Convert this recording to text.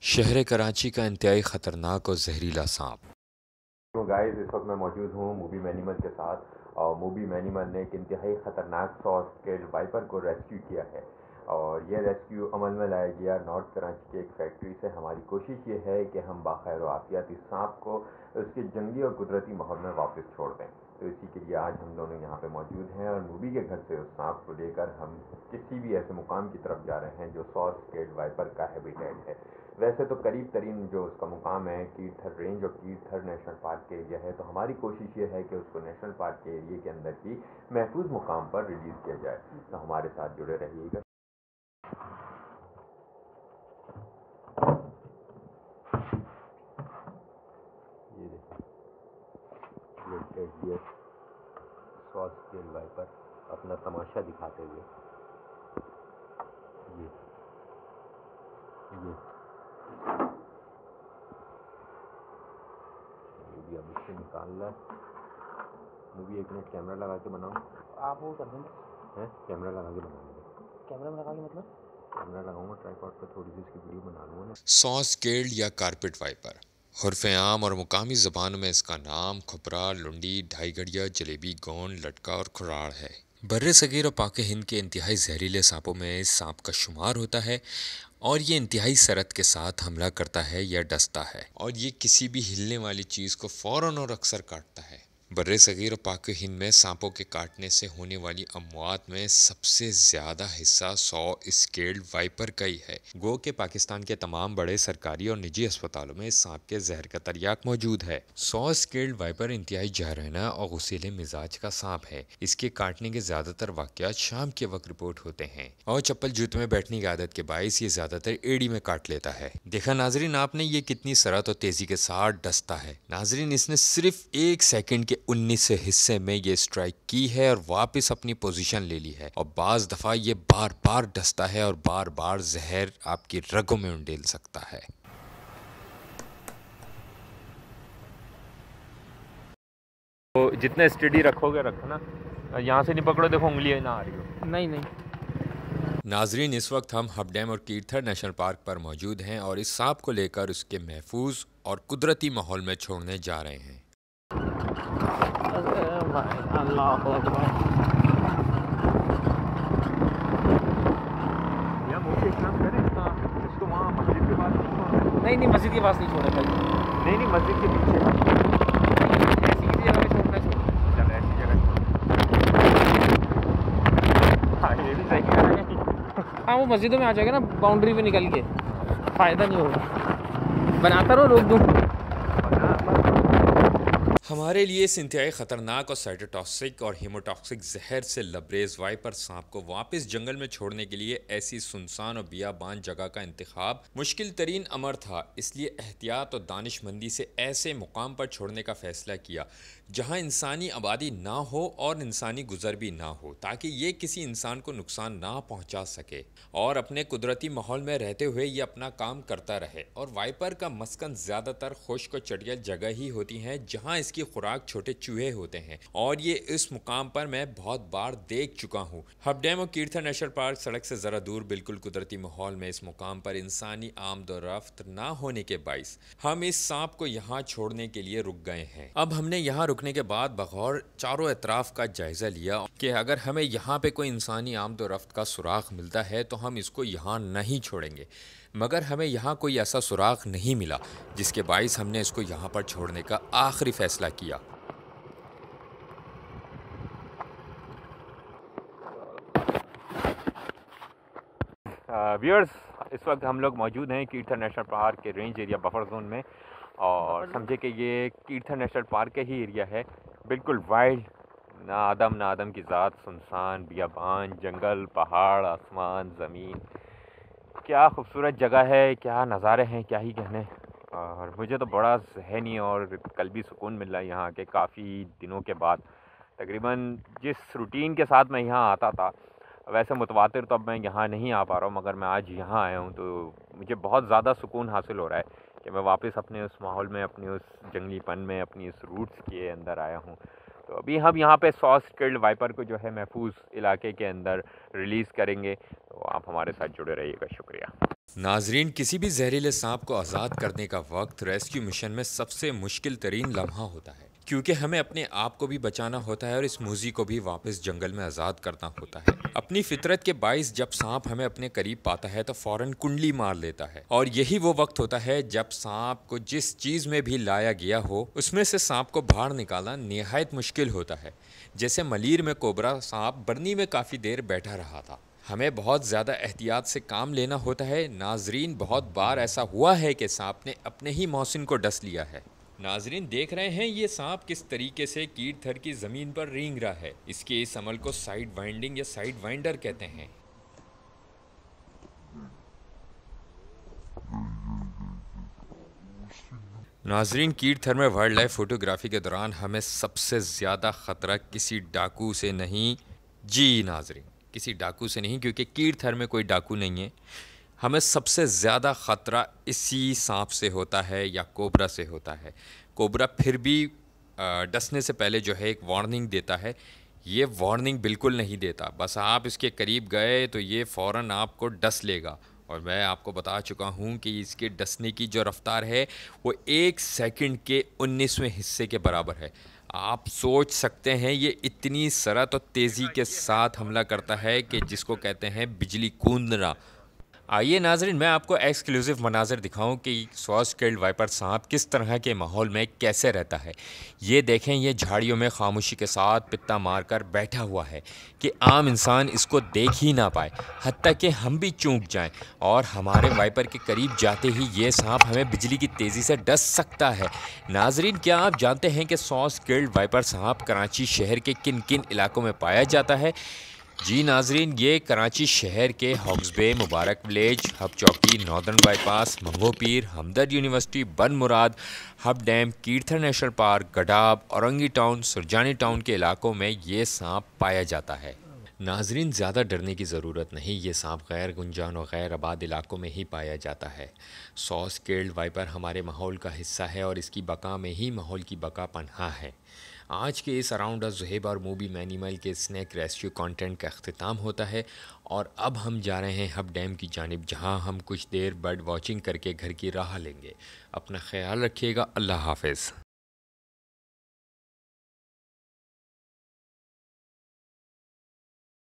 शहर कराची का इंतहाई ख़तरनाक और जहरीला सांप। तो गाइस इस वक्त मैं मौजूद हूँ मूवी मैनिमल के साथ और मूवी मैनिमल ने एक इंतहाई ख़तरनाक सॉस के वाइपर को रेस्क्यू किया है और यह रेस्क्यू अमल में लाया गया नॉर्थ कराची की एक फैक्ट्री से। हमारी कोशिश ये है कि हम बाखैर वाक़ियात इस सांप को उसके जंगली और कुदरती माहौल में वापस छोड़ दें। तो इसी के लिए आज हम दोनों यहाँ पे मौजूद हैं और मूवी के घर से उस सांप को लेकर हम किसी भी ऐसे मुकाम की तरफ जा रहे हैं जो सॉस स्केल्ड वाइपर का हैबिटेट है। वैसे तो करीब तरीन जो उसका मुकाम है कीर्थर रेंज और कीर्थर नेशनल पार्क के एरिया है, तो हमारी कोशिश ये है कि उसको नेशनल पार्क के एरिया के अंदर ही महफूज मुकाम पर रिलीज़ किया जाए। तो हमारे साथ जुड़े रहिएगा। ये देखिए सॉस स्केल वाइपर अपना तमाशा दिखाते हुए ये ये अब इससे निकाल रहा है। मूवी एक मिनट कैमरा लगा के बनाओ। आप वो कर दें, है कैमरा लगा के बनाओगे? कैमरा में लगा के मतलब कैमरा लगाऊंगा ट्राइपॉड पर, थोड़ी सी इसकी वीडियो बना लूँगा ना। सॉस स्केल्ड या कारपेट वाइपर उर्फ़ आम और मुकामी ज़बानों में इसका नाम खुपरा, लुंडी, ढाई गड़िया, जलेबी, गोंद, लटका और खुराड़ है। बर्रे सगीर और पाक हिंद के इंतहाई जहरीले सांपों में इस सांप का शुमार होता है और ये इंतहाई सरत के साथ हमला करता है या डसता है और ये किसी भी हिलने वाली चीज़ को फ़ौरन और अक्सर काटता है। बर्रे सगीर और पाक हिंद में सांपों के काटने से होने वाली अमवात में सबसे ज़्यादा हिस्सा 100 स्केल्ड वाइपर का ही है। गो के पाकिस्तान के तमाम बड़े सरकारी और निजी अस्पतालों में इस सांप के जहर का तरियाक मौजूद है। 100 स्केल्ड वाइपर इंतहाई जहराना और गुस्सैले मिजाज का सांप है। इसके काटने के ज़्यादातर वाक़यात शाम के वक्त रिपोर्ट होते हैं और चप्पल जूते में बैठने की आदत के बायस ये ज़्यादातर एड़ी में काट लेता है। देखा नाजरीन आपने ये कितनी सरत और तेज़ी के साथ डसता है। नाजरीन इसने सिर्फ 1 सेकंड के 19 हिस्से में ये स्ट्राइक की है और वापस अपनी पोजीशन ले ली है और बाज दफा ये बार बार डसता है और बार बार जहर आपकी रगों में उंडेल सकता है। तो जितने स्टडी रखोगे रखना, यहाँ से नहीं पकड़ो, देखो उंगलियाँ ना आ रही हो। नहीं नाजरीन इस वक्त हम हबडैम और कीर्थर नेशनल पार्क पर मौजूद हैं और इस सांप को लेकर उसके महफूज और कुदरती माहौल में छोड़ने जा रहे हैं। अल्लाह अकबर। इसको वहाँ मस्जिद के पास नहीं मस्जिद के पास नहीं छोड़ा भाई, नहीं मस्जिद के पीछे ऐसी किसी जगह पे छोड़ना चाहिए। चल ऐसी जगह। हाँ ये भी सही है। हाँ वो मस्जिदों में आ जाएगा ना, बाउंड्री पे निकल के फ़ायदा नहीं होगा। बनाता रहो, रोक दूँ। हमारे लिए इस इंतहाई ख़तरनाक और साइटोटॉक्सिक और हीमोटॉक्सिक जहर से लबरेज वाइपर सांप को वापस जंगल में छोड़ने के लिए ऐसी सुनसान और बियाबान जगह का इंतखाब मुश्किल तरीन अमर था। इसलिए एहतियात और दानिशमंदी से ऐसे मुकाम पर छोड़ने का फ़ैसला किया जहाँ इंसानी आबादी ना हो और इंसानी गुजर भी ना हो, ताकि ये किसी इंसान को नुकसान ना पहुँचा सके और अपने कुदरती माहौल में रहते हुए ये अपना काम करता रहे। और वाइपर का मस्कन ज़्यादातर खुश्क और चटियल जगह ही होती हैं जहाँ इसकी खुराक छोटे चूहे होते हैं और ये इस मुकाम पर मैं बहुत बार देख चुका हूँ। हबडैम और कीर्थर नेशनल पार्क सड़क से ज़रा दूर बिल्कुल कुदरती माहौल में इस मुकाम पर इंसानी आमदोरफ्त ना होने के बाइस हम इस सांप को यहाँ छोड़ने के लिए रुक गए हैं। अब हमने यहाँ रुकने के बाद बगौर चारों अतराफ का जायजा लिया कि अगर हमें यहाँ पे कोई इंसानी आमदोरफ्त का सुराख मिलता है तो हम इसको यहाँ नहीं छोड़ेंगे, मगर हमें यहाँ कोई ऐसा सुराख नहीं मिला जिसके बाइस हमने इसको यहाँ पर छोड़ने का आखिरी फैसला किया। व्यूअर्स इस वक्त हम लोग मौजूद हैं कीर्थर नेशनल पार्क के रेंज एरिया बफर जोन में और समझे कि ये कीर्थर नेशनल पार्क का ही एरिया है। बिल्कुल वाइल्ड, ना आदम की ज़ात, सुनसान बियाबान, जंगल, पहाड़, आसमान, ज़मीन, क्या खूबसूरत जगह है, क्या नज़ारे हैं, क्या ही कहने। और मुझे तो बड़ा ज़हनी और कल्बी सुकून मिल रहा है यहाँ के काफ़ी दिनों के बाद। तकरीबन जिस रूटीन के साथ मैं यहाँ आता था, वैसे मुतवातिर तो अब मैं यहाँ नहीं आ पा रहा हूँ, मगर मैं आज यहाँ आया हूँ तो मुझे बहुत ज़्यादा सुकून हासिल हो रहा है कि मैं वापस अपने उस माहौल में, अपने उस जंगलीपन में, अपनी उस रूट्स के अंदर आया हूँ। तो अभी हम यहाँ पे सॉस स्केल्ड वाइपर को जो है महफूज इलाके के अंदर रिलीज़ करेंगे। तो आप हमारे साथ जुड़े रहिएगा। शुक्रिया। नाजरीन, किसी भी जहरीले सांप को आज़ाद करने का वक्त रेस्क्यू मिशन में सबसे मुश्किल तरीन लम्हा होता है, क्योंकि हमें अपने आप को भी बचाना होता है और इस मूजी को भी वापस जंगल में आज़ाद करना होता है। अपनी फितरत के बाइस जब सांप हमें अपने करीब पाता है तो फ़ौरन कुंडली मार लेता है, और यही वो वक्त होता है जब सांप को जिस चीज़ में भी लाया गया हो उसमें से सांप को बाहर निकालना निहायत मुश्किल होता है। जैसे मलीर में कोबरा सांप बरनी में काफ़ी देर बैठा रहा था। हमें बहुत ज़्यादा एहतियात से काम लेना होता है। नाजरीन, बहुत बार ऐसा हुआ है कि सांप ने अपने ही मौसिन को डस लिया है। नाजरीन, देख रहे हैं ये सांप किस तरीके से कीट थर की ज़मीन पर रेंग रहा है। इसके इस अमल को साइड वाइंडिंग या साइड वाइंडर कहते हैं। नाजरीन, कीट थर में वाइल्ड लाइफ फोटोग्राफी के दौरान हमें सबसे ज़्यादा ख़तरा किसी डाकू से नहीं, जी नाजरीन, किसी डाकू से नहीं, क्योंकि कीट थर में कोई डाकू नहीं है। हमें सबसे ज़्यादा ख़तरा इसी सांप से होता है या कोबरा से होता है। कोबरा फिर भी डसने से पहले जो है एक वार्निंग देता है। ये वार्निंग बिल्कुल नहीं देता, बस आप इसके करीब गए तो ये फ़ौरन आपको डस लेगा। और मैं आपको बता चुका हूँ कि इसके डसने की जो रफ़्तार है वो 1 सेकंड के 19वें हिस्से के बराबर है। आप सोच सकते हैं ये इतनी सरअत और तेज़ी के साथ हमला करता है कि जिसको कहते हैं बिजली कूदना। आइए नाजरीन, मैं आपको एक्सक्लूसिव मनाज़र दिखाऊं कि सॉस किल्ड वाइपर सांप किस तरह के माहौल में कैसे रहता है। ये देखें, ये झाड़ियों में खामोशी के साथ पित्ता मारकर बैठा हुआ है कि आम इंसान इसको देख ही ना पाए, हत्ता कि हम भी चूक जाएं, और हमारे वाइपर के करीब जाते ही ये सांप हमें बिजली की तेज़ी से डस सकता है। नाजरीन, क्या आप जानते हैं कि सॉस किल्ड वाइपर सांप कराची शहर के किन किन इलाकों में पाया जाता है? जी नाजरीन, ये कराची शहर के Hawks Bay, Mubarak village, Hub Chowki, northern bypass, Mangho Pir, Hamdard university, Bin Murad, Hub dam, Kirthar national park, Gadap, Orangi town, Surjani town के इलाकों में ये सांप पाया जाता है। नाजरीन, ज़्यादा डरने की ज़रूरत नहीं, ये सांप गैर गुंजान और गैर आबाद इलाकों में ही पाया जाता है। सॉस किल्ड वाइपर हमारे माहौल का हिस्सा है और इसकी बका में ही माहौल की बका पन्हा है। आज के इस अराउंड अस ज़ुहैब और मूवी मैनिमल के स्नैक रेस्क्यू कंटेंट का अख्तिताम होता है, और अब हम जा रहे हैं हब डैम की जानिब, जहां हम कुछ देर बर्ड वॉचिंग करके घर की राह लेंगे। अपना ख्याल रखिएगा। अल्लाह हाफ़िज़।